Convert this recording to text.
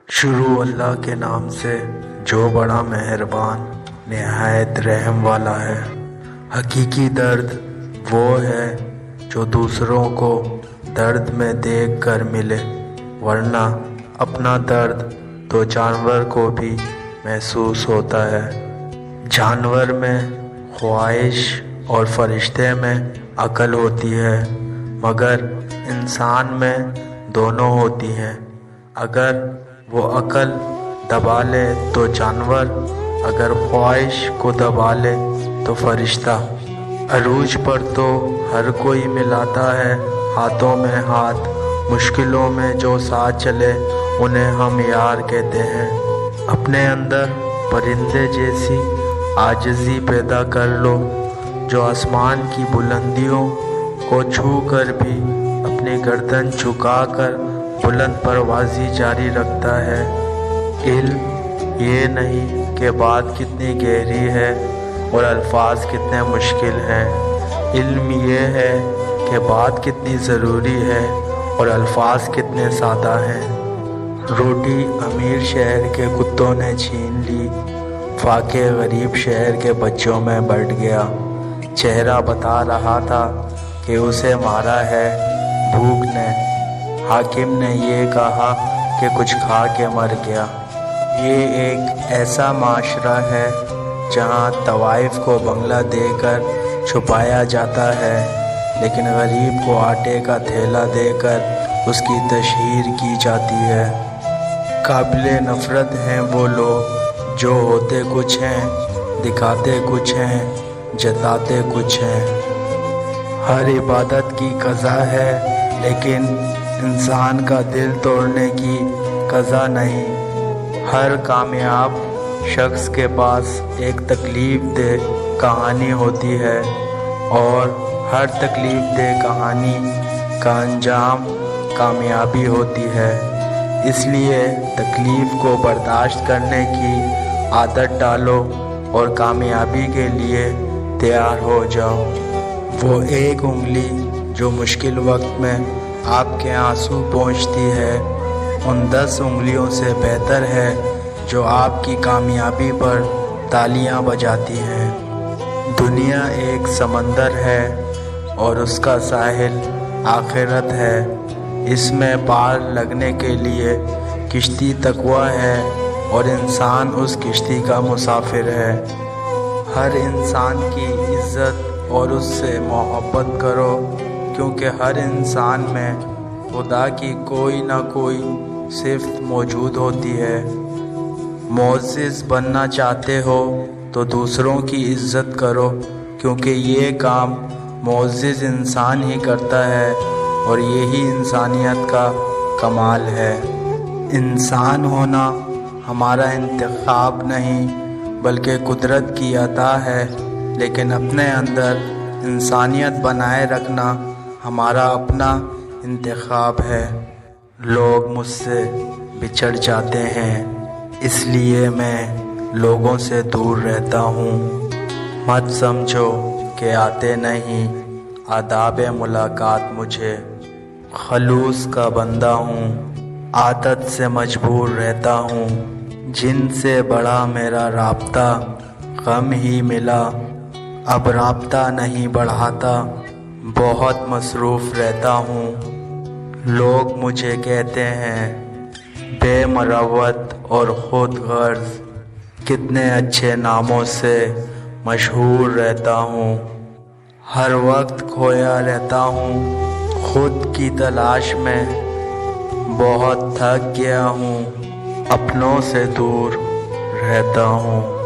شروع اللہ کے نام سے جو بڑا مہربان نہایت رحم والا ہے۔ حقیقی درد وہ ہے جو دوسروں کو درد میں دیکھ کر ملے، ورنہ اپنا درد تو جانور کو بھی محسوس ہوتا ہے۔ جانور میں خواہش اور فرشتے میں عقل ہوتی ہے، مگر انسان میں دونوں ہوتی ہیں۔ اگر وہ عقل دبا لے تو جانور، اگر خواہش کو دبا لے تو فرشتہ۔ عروج پر تو ہر کوئی ملاتا ہے ہاتھوں میں ہاتھ، مشکلوں میں جو ساتھ چلے انہیں ہم یار کہتے ہیں۔ اپنے اندر پرندے جیسی عاجزی پیدا کر لو جو آسمان کی بلندیوں کو چھو کر بھی اپنی گردن جھکا کر بلند پروازی جاری رکھتا ہے۔ علم یہ نہیں کہ بات کتنی گہری ہے اور الفاظ کتنے مشکل ہیں، علم یہ ہے کہ بات کتنی ضروری ہے اور الفاظ کتنے سادہ ہیں۔ روٹی امیر شہر کے کتوں نے چھین لی، فاقے غریب شہر کے بچوں میں بٹ گیا۔ چہرہ بتا رہا تھا کہ اسے مارا ہے بھوک نے، حاکم نے یہ کہا کہ کچھ کھا کے مر گیا۔ یہ ایک ایسا معاشرہ ہے جہاں طوائف کو بنگلہ دے کر چھپایا جاتا ہے، لیکن غریب کو آٹے کا تھیلا دے کر اس کی تشہیر کی جاتی ہے۔ قابل نفرت ہیں وہ لوگ جو ہوتے کچھ ہیں، دکھاتے کچھ ہیں، جتاتے کچھ ہیں۔ ہر عبادت کی قضا ہے لیکن انسان کا دل توڑنے کی قضا نہیں۔ ہر کامیاب شخص کے پاس ایک تکلیف دہ کہانی ہوتی ہے اور ہر تکلیف دہ کہانی کا انجام کامیابی ہوتی ہے۔ اس لیے تکلیف کو برداشت کرنے کی عادت ڈالو اور کامیابی کے لیے تیار ہو جاؤ۔ وہ ایک انگلی جو مشکل وقت میں آپ کے آنسو پہنچتی ہے، ان 10 انگلیوں سے بہتر ہے جو آپ کی کامیابی پر تالیاں بجاتی ہیں۔ دنیا ایک سمندر ہے اور اس کا ساحل آخرت ہے۔ اس میں پار لگنے کے لیے کشتی تقویٰ ہے اور انسان اس کشتی کا مسافر ہے۔ ہر انسان کی عزت اور اس سے محبت کرو، کیونکہ ہر انسان میں خدا کی کوئی نہ کوئی صفت موجود ہوتی ہے۔ معزز بننا چاہتے ہو تو دوسروں کی عزت کرو، کیونکہ یہ کام معزز انسان ہی کرتا ہے اور یہی انسانیت کا کمال ہے۔ انسان ہونا ہمارا انتخاب نہیں بلکہ قدرت کی عطا ہے، لیکن اپنے اندر انسانیت بنائے رکھنا ہمارا اپنا انتخاب ہے۔ لوگ مجھ سے بچھڑ جاتے ہیں، اس لیے میں لوگوں سے دور رہتا ہوں۔ مت سمجھو کہ آتے نہیں آداب ملاقات مجھے، خلوص کا بندہ ہوں، عادت سے مجبور رہتا ہوں۔ جن سے بڑا میرا رابطہ غم ہی ملا، اب رابطہ نہیں بڑھاتا، بہت مصروف رہتا ہوں۔ لوگ مجھے کہتے ہیں بے مروت اور خود غرض، کتنے اچھے ناموں سے مشہور رہتا ہوں۔ ہر وقت کھویا رہتا ہوں خود کی تلاش میں، بہت تھک گیا ہوں، اپنوں سے دور رہتا ہوں۔